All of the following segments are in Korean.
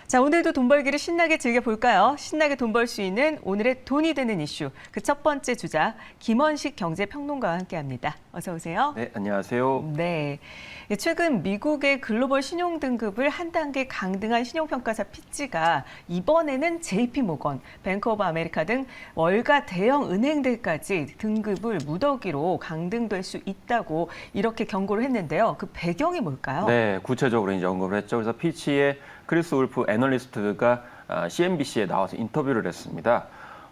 자, 오늘도 돈 벌기를 신나게 즐겨볼까요? 신나게 돈 벌 수 있는 오늘의 돈이 되는 이슈. 그 첫 번째 주자, 김원식 경제평론가와 함께합니다. 어서 오세요. 네, 안녕하세요. 네. 최근 미국의 글로벌 신용등급을 한 단계 강등한 신용평가사 피치가 이번에는 JP모건, 뱅크 오브 아메리카 등 월가 대형 은행들까지 등급을 무더기로 강등될 수 있다고 이렇게 경고를 했는데요. 그 배경이 뭘까요? 네, 구체적으로 이제 언급을 했죠. 그래서 피치의 크리스 울프 애널리스트가 CNBC에 나와서 인터뷰를 했습니다.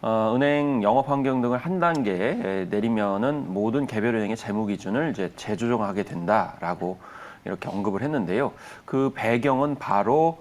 은행 영업 환경 등을 한 단계 내리면은 모든 개별 은행의 재무 기준을 이제 재조정하게 된다라고 이렇게 언급을 했는데요. 그 배경은 바로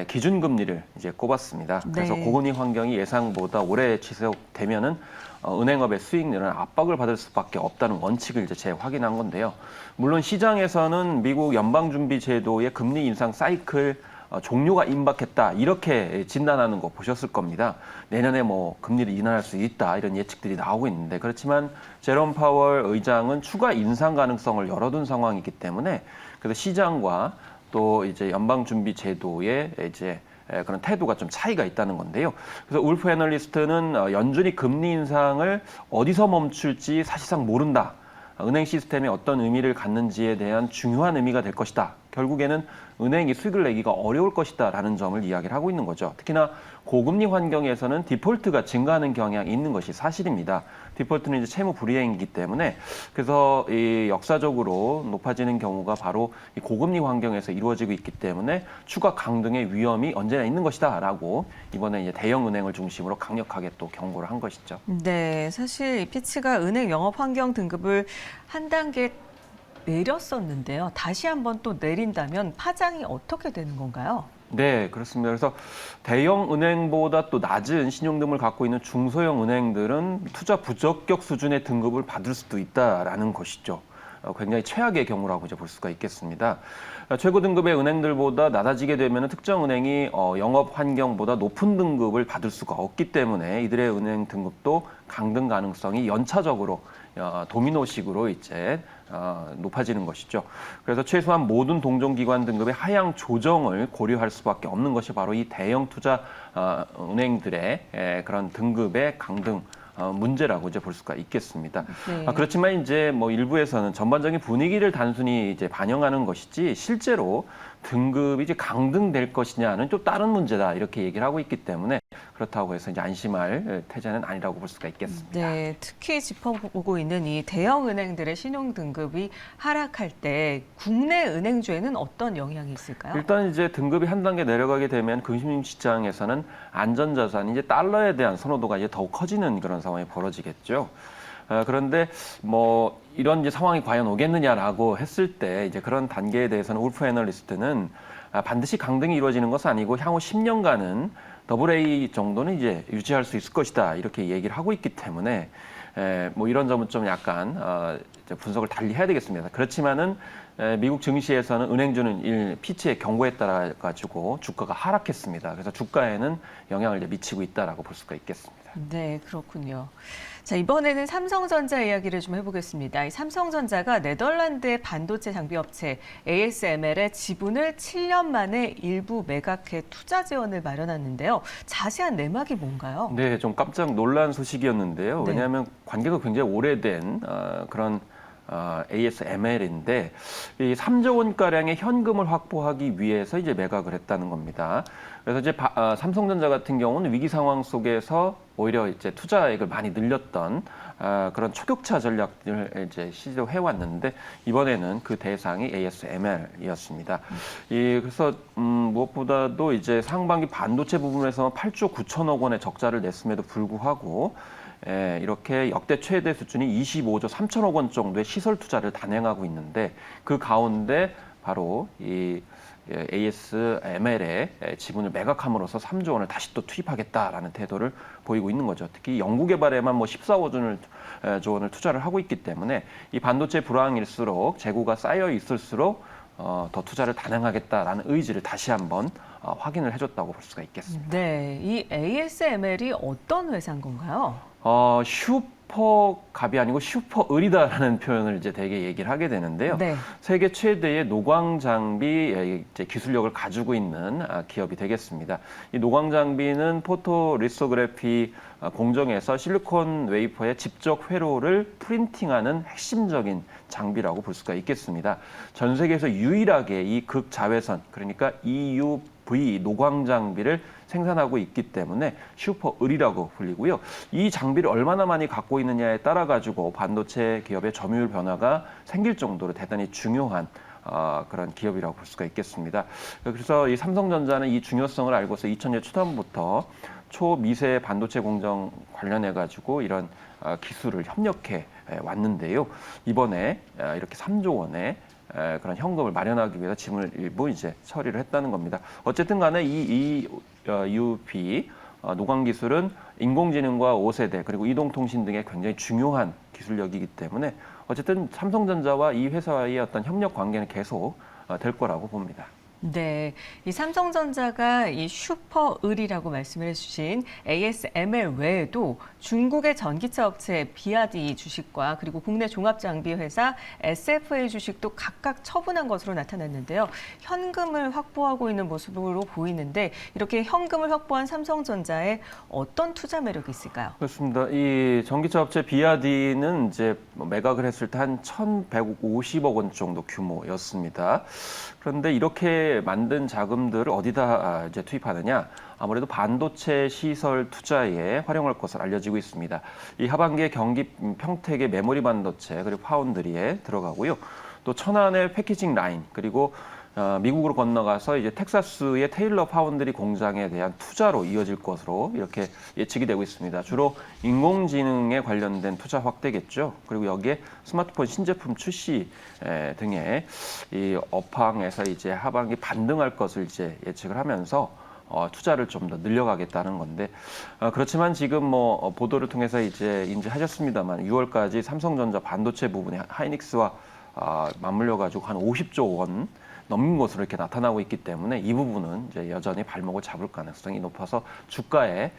기준금리를 이제 꼽았습니다. 그래서 네. 고금리 환경이 예상보다 오래 지속되면은 은행업의 수익률은 압박을 받을 수밖에 없다는 원칙을 이제 재확인한 건데요. 물론 시장에서는 미국 연방준비제도의 금리 인상 사이클 종료가 임박했다 이렇게 진단하는 거 보셨을 겁니다. 내년에 뭐 금리를 인하할 수 있다 이런 예측들이 나오고 있는데 그렇지만 제롬 파월 의장은 추가 인상 가능성을 열어둔 상황이기 때문에 그래서 시장과 또 이제 연방준비제도의 이제 그런 태도가 좀 차이가 있다는 건데요. 그래서 울프 애널리스트는 연준이 금리 인상을 어디서 멈출지 사실상 모른다. 은행 시스템에 어떤 의미를 갖는지에 대한 중요한 의미가 될 것이다. 결국에는 은행이 수익을 내기가 어려울 것이다라는 점을 이야기를 하고 있는 거죠. 특히나 고금리 환경에서는 디폴트가 증가하는 경향이 있는 것이 사실입니다. 디폴트는 이제 채무 불이행이기 때문에 그래서 이 역사적으로 높아지는 경우가 바로 이 고금리 환경에서 이루어지고 있기 때문에 추가 강등의 위험이 언제나 있는 것이다라고 이번에 이제 대형 은행을 중심으로 강력하게 또 경고를 한 것이죠. 네, 사실 이 피치가 은행 영업 환경 등급을 한 단계 내렸었는데요. 다시 한번 또 내린다면 파장이 어떻게 되는 건가요? 네, 그렇습니다. 그래서 대형 은행보다 또 낮은 신용등급을 갖고 있는 중소형 은행들은 투자 부적격 수준의 등급을 받을 수도 있다라는 것이죠. 굉장히 최악의 경우라고 이제 볼 수가 있겠습니다. 최고 등급의 은행들보다 낮아지게 되면 특정 은행이 영업 환경보다 높은 등급을 받을 수가 없기 때문에 이들의 은행 등급도 강등 가능성이 연차적으로 도미노식으로 이제 높아지는 것이죠. 그래서 최소한 모든 동종기관 등급의 하향 조정을 고려할 수밖에 없는 것이 바로 이 대형 투자 은행들의 그런 등급의 강등 문제라고 이제 볼 수가 있겠습니다. 네. 그렇지만 이제 뭐 일부에서는 전반적인 분위기를 단순히 이제 반영하는 것이지 실제로 등급이 이제 강등될 것이냐는 또 다른 문제다 이렇게 얘기를 하고 있기 때문에 그렇다고 해서 이제 안심할 태세는 아니라고 볼 수가 있겠습니다. 네, 특히 짚어보고 있는 이 대형 은행들의 신용 등급이 하락할 때 국내 은행주에는 어떤 영향이 있을까요? 일단 이제 등급이 한 단계 내려가게 되면 금융시장에서는 안전자산, 이제 달러에 대한 선호도가 이제 더욱 커지는 그런 상황이 벌어지겠죠. 그런데 뭐 이런 이제 상황이 과연 오겠느냐라고 했을 때 이제 그런 단계에 대해서는 울프 애널리스트는 반드시 강등이 이루어지는 것은 아니고 향후 10년간은 AA 정도는 이제 유지할 수 있을 것이다 이렇게 얘기를 하고 있기 때문에 뭐 이런 점은 좀 약간 이제 분석을 달리 해야 되겠습니다. 그렇지만은 미국 증시에서는 은행주는 피치의 경고에 따라 가지고 주가가 하락했습니다. 그래서 주가에는 영향을 이제 미치고 있다라고 볼 수가 있겠습니다. 네, 그렇군요. 자, 이번에는 삼성전자 이야기를 좀 해보겠습니다. 이 삼성전자가 네덜란드의 반도체 장비 업체 ASML의 지분을 7년 만에 일부 매각해 투자 지원을 마련했는데요. 자세한 내막이 뭔가요? 네, 좀 깜짝 놀란 소식이었는데요. 네. 왜냐하면 관계가 굉장히 오래된 그런 ASML인데 이 3조 원가량의 현금을 확보하기 위해서 이제 매각을 했다는 겁니다. 그래서 이제 삼성전자 같은 경우는 위기 상황 속에서 오히려 이제 투자액을 많이 늘렸던 그런 초격차 전략을 이제 시도해 왔는데 이번에는 그 대상이 ASML이었습니다. 그래서 무엇보다도 이제 상반기 반도체 부분에서 8조 9천억 원의 적자를 냈음에도 불구하고 이렇게 역대 최대 수준이 25조 3천억 원 정도의 시설 투자를 단행하고 있는데 그 가운데 바로 이 ASML의 지분을 매각함으로써 3조 원을 다시 또 투입하겠다라는 태도를 보이고 있는 거죠. 특히 연구개발에만 뭐 14조 원을 투자를 하고 있기 때문에 이 반도체 불황일수록 재고가 쌓여 있을수록 더 투자를 단행하겠다라는 의지를 다시 한번 확인을 해줬다고 볼 수가 있겠습니다. 네, 이 ASML이 어떤 회사인 건가요? 슈퍼갑이 아니고 슈퍼을이다라는 표현을 이제 되게 얘기를 하게 되는데요. 네. 세계 최대의 노광 장비 이제 기술력을 가지고 있는 기업이 되겠습니다. 이 노광 장비는 포토 리소그래피 공정에서 실리콘 웨이퍼의 직접 회로를 프린팅하는 핵심적인 장비라고 볼 수가 있겠습니다. 전 세계에서 유일하게 이 극자외선, 그러니까 EUV 노광 장비를 생산하고 있기 때문에 슈퍼을이라고 불리고요. 이 장비를 얼마나 많이 갖고 있느냐에 따라 가지고 반도체 기업의 점유율 변화가 생길 정도로 대단히 중요한 그런 기업이라고 볼 수가 있겠습니다. 그래서 이 삼성전자는 이 중요성을 알고서 2000년 초반부터 초미세 반도체 공정 관련해 가지고 이런 기술을 협력해 왔는데요. 이번에 이렇게 3조 원의 그런 현금을 마련하기 위해서 지분을 일부 이제 처리를 했다는 겁니다. 어쨌든 간에 이 UP 노광 기술은 인공지능과 5세대 그리고 이동통신 등의 굉장히 중요한 기술력이기 때문에 어쨌든 삼성전자와 이 회사의 어떤 협력 관계는 계속 될 거라고 봅니다. 네, 이 삼성전자가 이 슈퍼을이라고 말씀을 해주신 ASML 외에도 중국의 전기차 업체 비아디 주식과 그리고 국내 종합장비 회사 SFA 주식도 각각 처분한 것으로 나타났는데요. 현금을 확보하고 있는 모습으로 보이는데 이렇게 현금을 확보한 삼성전자에 어떤 투자 매력이 있을까요? 그렇습니다. 이 전기차 업체 비아디는 이제 매각을 했을 때 한 1,150억 원 정도 규모였습니다. 그런데 이렇게 만든 자금들을 어디다 이제 투입하느냐? 아무래도 반도체 시설 투자에 활용할 것으로 알려지고 있습니다. 이 하반기에 경기 평택의 메모리 반도체 그리고 파운드리에 들어가고요. 또 천안의 패키징 라인 그리고 미국으로 건너가서 이제 텍사스의 테일러 파운드리 공장에 대한 투자로 이어질 것으로 이렇게 예측이 되고 있습니다. 주로 인공지능에 관련된 투자 확대겠죠. 그리고 여기에 스마트폰 신제품 출시 등의 이 업황에서 이제 하반기 반등할 것을 이제 예측을 하면서 투자를 좀 더 늘려가겠다는 건데 그렇지만 지금 뭐 보도를 통해서 이제 인지하셨습니다만 6월까지 삼성전자 반도체 부분에 하이닉스와 맞물려 가지고 한 50조 원 넘는 것으로 이렇게 나타나고 있기 때문에 이 부분은 이제 여전히 발목을 잡을 가능성이 높아서 주가의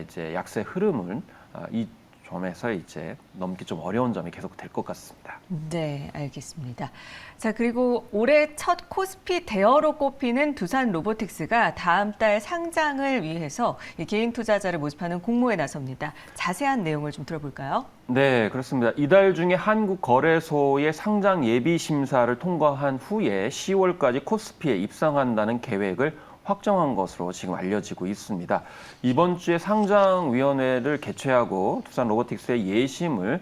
이제 약세 흐름을 이 점에서 이제 넘기 좀 어려운 점이 계속 될 것 같습니다. 네, 알겠습니다. 자, 그리고 올해 첫 코스피 대어로 꼽히는 두산 로보틱스가 다음 달 상장을 위해서 개인 투자자를 모집하는 공모에 나섭니다. 자세한 내용을 좀 들어볼까요? 네, 그렇습니다. 이달 중에 한국거래소의 상장 예비 심사를 통과한 후에 10월까지 코스피에 입상한다는 계획을 확정한 것으로 지금 알려지고 있습니다. 이번 주에 상장위원회를 개최하고 두산 로보틱스의 예심을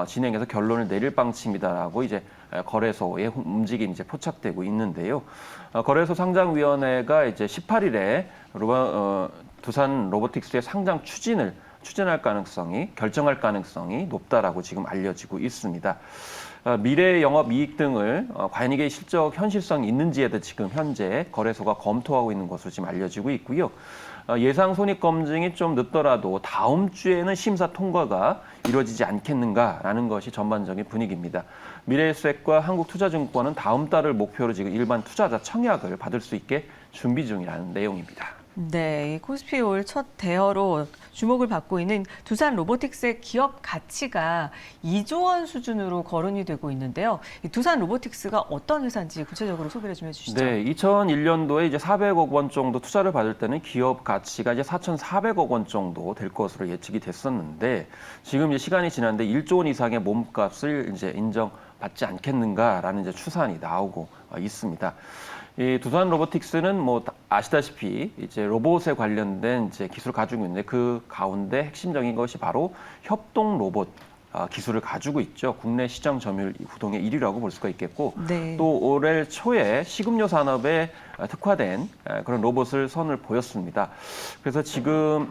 진행해서 결론을 내릴 방침이다라고 이제 거래소의 움직임이 이제 포착되고 있는데요. 거래소 상장위원회가 이제 18일에 두산 로보틱스의 상장 추진할 가능성이 결정할 가능성이 높다라고 지금 알려지고 있습니다. 미래 영업 이익 등을 과연 이게 실적 현실성이 있는지에도 지금 현재 거래소가 검토하고 있는 것으로 지금 알려지고 있고요. 예상 손익 검증이 좀 늦더라도 다음 주에는 심사 통과가 이루어지지 않겠는가라는 것이 전반적인 분위기입니다. 미래에셋과 한국투자증권은 다음 달을 목표로 지금 일반 투자자 청약을 받을 수 있게 준비 중이라는 내용입니다. 네, 이 코스피 올 첫 대어로 주목을 받고 있는 두산 로보틱스의 기업 가치가 2조 원 수준으로 거론이 되고 있는데요. 이 두산 로보틱스가 어떤 회사인지 구체적으로 소개를 좀 해주시죠. 네, 2001년도에 이제 400억 원 정도 투자를 받을 때는 기업 가치가 이제 4,400억 원 정도 될 것으로 예측이 됐었는데 지금 이제 시간이 지났는데 1조 원 이상의 몸값을 이제 인정받지 않겠는가라는 이제 추산이 나오고 있습니다. 이 두산 로보틱스는 뭐 아시다시피 이제 로봇에 관련된 이제 기술을 가지고 있는데 그 가운데 핵심적인 것이 바로 협동 로봇 기술을 가지고 있죠. 국내 시장 점유율 부동의 1위라고 볼 수가 있겠고 네. 또 올해 초에 식음료 산업에 특화된 그런 로봇을 선을 보였습니다. 그래서 지금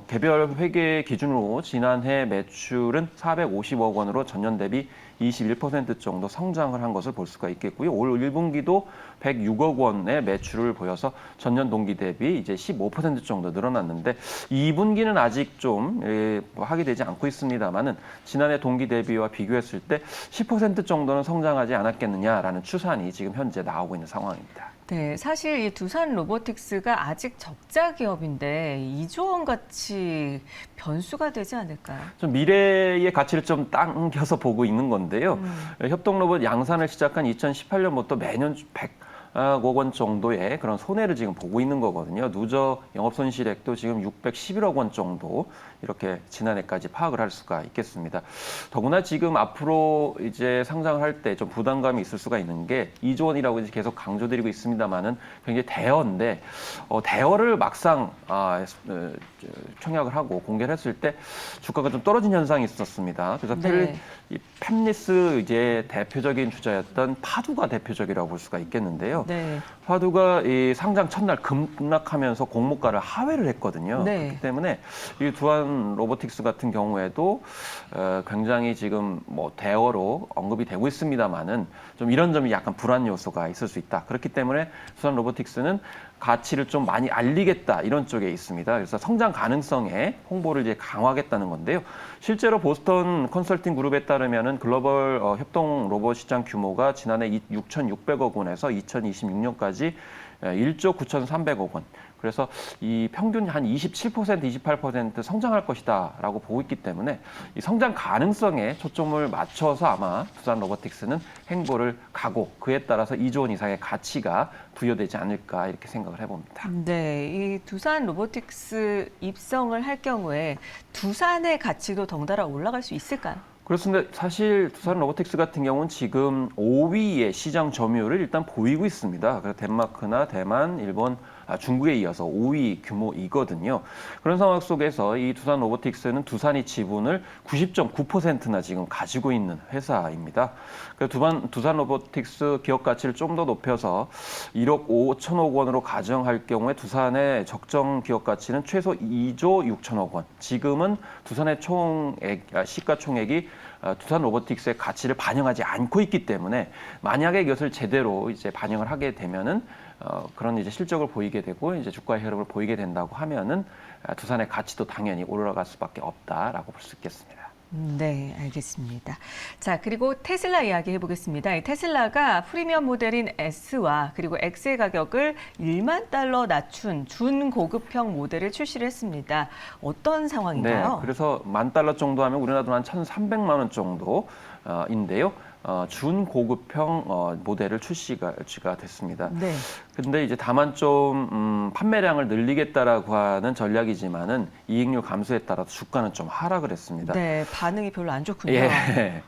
개별 회계 기준으로 지난해 매출은 450억 원으로 전년 대비 21% 정도 성장을 한 것을 볼 수가 있겠고요. 올 1분기도 106억 원의 매출을 보여서 전년 동기 대비 이제 15% 정도 늘어났는데 2분기는 아직 좀 확인되지 않고 있습니다만은 지난해 동기 대비와 비교했을 때 10% 정도는 성장하지 않았겠느냐라는 추산이 지금 현재 나오고 있는 상황입니다. 네, 사실 이 두산 로보틱스가 아직 적자 기업인데 2조 원 가치 변수가 되지 않을까요? 좀 미래의 가치를 좀 당겨서 보고 있는 건데요. 협동로봇 양산을 시작한 2018년부터 매년 100억 원 정도의 그런 손해를 지금 보고 있는 거거든요. 누적 영업 손실액도 지금 611억 원 정도 이렇게 지난해까지 파악을 할 수가 있겠습니다. 더구나 지금 앞으로 이제 상장을 할 때 좀 부담감이 있을 수가 있는 게 2조 원이라고 이제 계속 강조드리고 있습니다만은 굉장히 대어인데 대어를 막상 청약을 하고 공개를 했을 때 주가가 좀 떨어진 현상이 있었습니다. 그래서 네. 이 팹리스 이제 대표적인 주자였던 파두가 대표적이라고 볼 수가 있겠는데요. 네. 파두가 이 상장 첫날 급락하면서 공모가를 하회를 했거든요. 네. 그렇기 때문에 이 두산 로보틱스 같은 경우에도 굉장히 지금 뭐 대어로 언급이 되고 있습니다만은 좀 이런 점이 약간 불안 요소가 있을 수 있다. 그렇기 때문에 두산 로보틱스는 가치를 좀 많이 알리겠다 이런 쪽에 있습니다. 그래서 성장 가능성에 홍보를 이제 강화하겠다는 건데요. 실제로 보스턴 컨설팅 그룹에 따르면은 글로벌 협동 로봇 시장 규모가 지난해 6,600억 원에서 2026년까지 1조 9,300억 원. 그래서 이 평균 한 27%, 28% 성장할 것이다라고 보고 있기 때문에 이 성장 가능성에 초점을 맞춰서 아마 두산 로보틱스는 행보를 가고 그에 따라서 2조 원 이상의 가치가 부여되지 않을까 이렇게 생각을 해봅니다. 네, 이 두산 로보틱스 입성을 할 경우에 두산의 가치도 덩달아 올라갈 수 있을까요? 그렇습니다. 사실 두산 로보틱스 같은 경우는 지금 5위의 시장 점유율을 일단 보이고 있습니다. 그래서 덴마크나 대만, 일본, 중국에 이어서 5위 규모이거든요. 그런 상황 속에서 이 두산 로보틱스는 두산이 지분을 90.9%나 지금 가지고 있는 회사입니다. 그래서 두산 로보틱스 기업 가치를 좀 더 높여서 1억 5천억 원으로 가정할 경우에 두산의 적정 기업 가치는 최소 2조 6천억 원. 지금은 두산의 시가총액이 두산 로보틱스의 가치를 반영하지 않고 있기 때문에 만약에 이것을 제대로 이제 반영을 하게 되면은 그런 이제 실적을 보이게 되고 이제 주가의 흐름을 보이게 된다고 하면은 두산의 가치도 당연히 올라갈 수밖에 없다라고 볼 수 있겠습니다. 네, 알겠습니다. 자, 그리고 테슬라 이야기 해보겠습니다. 이 테슬라가 프리미엄 모델인 S와 그리고 X의 가격을 1만 달러 낮춘 준고급형 모델을 출시를 했습니다. 어떤 상황인가요? 네, 그래서 10,000달러 정도 하면 우리나라 돈 한 1,300만 원 정도인데요. 준고급형 모델을 출시가 됐습니다. 네. 근데 이제 다만 좀 판매량을 늘리겠다라고 하는 전략이지만은 이익률 감소에 따라서 주가는 좀 하락을 했습니다. 네, 반응이 별로 안 좋군요. 예,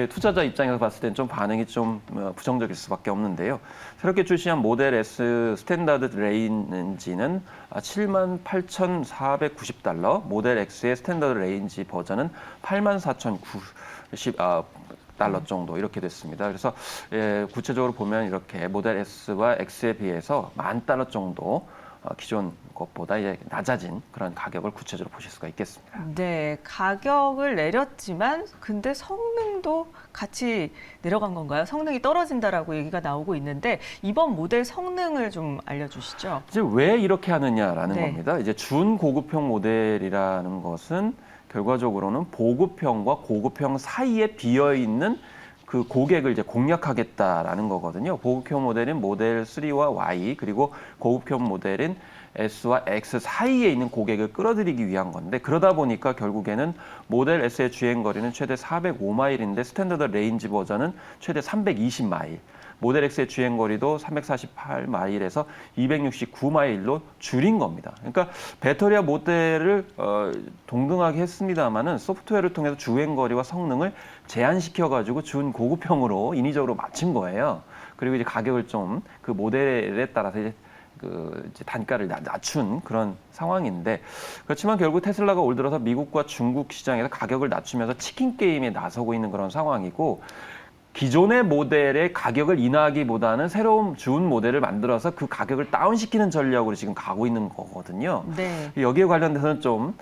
투자자 입장에서 봤을 땐 좀 반응이 좀 부정적일 수밖에 없는데요. 새롭게 출시한 모델 S 스탠다드 레인지는 78,490달러, 모델 X의 스탠다드 레인지 버전은 84,090 달러 정도 이렇게 됐습니다. 그래서 구체적으로 보면 이렇게 모델 S와 X에 비해서 10,000달러 정도 기존 것보다 이제 낮아진 그런 가격을 구체적으로 보실 수가 있겠습니다. 네, 가격을 내렸지만 근데 성능도 같이 내려간 건가요? 성능이 떨어진다라고 얘기가 나오고 있는데 이번 모델 성능을 좀 알려주시죠. 이제 왜 이렇게 하느냐라는 네. 겁니다. 이제 준고급형 모델이라는 것은 결과적으로는 보급형과 고급형 사이에 비어 있는 그 고객을 이제 공략하겠다라는 거거든요. 보급형 모델인 모델 3와 Y 그리고 고급형 모델인 S와 X 사이에 있는 고객을 끌어들이기 위한 건데 그러다 보니까 결국에는 모델 S의 주행 거리는 최대 405마일인데 스탠더드 레인지 버전은 최대 320마일. 모델 X의 주행 거리도 348마일에서 269마일로 줄인 겁니다. 그러니까 배터리와 모델을 동등하게 했습니다만은 소프트웨어를 통해서 주행 거리와 성능을 제한시켜가지고 준고급형으로 인위적으로 맞춘 거예요. 그리고 이제 가격을 좀 그 모델에 따라서 이제 이제 단가를 낮춘 그런 상황인데 그렇지만 결국 테슬라가 올 들어서 미국과 중국 시장에서 가격을 낮추면서 치킨 게임에 나서고 있는 그런 상황이고 기존의 모델의 가격을 인하하기보다는 새로운 준 모델을 만들어서 그 가격을 다운시키는 전략으로 지금 가고 있는 거거든요. 네. 여기에 관련돼서는 좀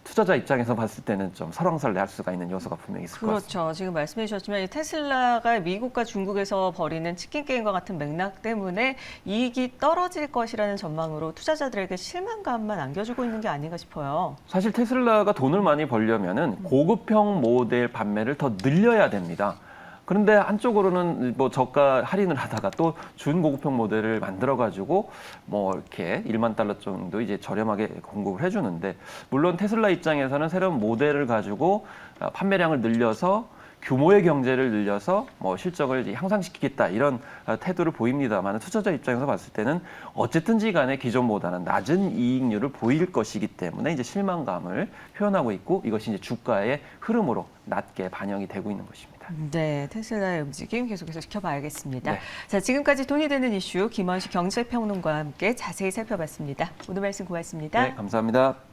투자자 입장에서 봤을 때는 좀 설왕설래할 수가 있는 요소가 분명히 있을 것 같습니다. 그렇죠. 지금 말씀해 주셨지만 이 테슬라가 미국과 중국에서 벌이는 치킨 게임과 같은 맥락 때문에 이익이 떨어질 것이라는 전망으로 투자자들에게 실망감만 안겨주고 있는 게 아닌가 싶어요. 사실 테슬라가 돈을 많이 벌려면은 고급형 모델 판매를 더 늘려야 됩니다. 그런데 한쪽으로는 뭐 저가 할인을 하다가 또 준고급형 모델을 만들어가지고 뭐 이렇게 1만 달러 정도 이제 저렴하게 공급을 해주는데, 물론 테슬라 입장에서는 새로운 모델을 가지고 판매량을 늘려서 규모의 경제를 늘려서 뭐 실적을 이제 향상시키겠다 이런 태도를 보입니다만, 투자자 입장에서 봤을 때는 어쨌든지 간에 기존보다는 낮은 이익률을 보일 것이기 때문에 이제 실망감을 표현하고 있고, 이것이 이제 주가의 흐름으로 낮게 반영이 되고 있는 것입니다. 네, 테슬라의 움직임 계속해서 지켜봐야겠습니다. 네. 자, 지금까지 돈이 되는 이슈 김원식 경제평론가와 함께 자세히 살펴봤습니다. 오늘 말씀 고맙습니다. 네, 감사합니다.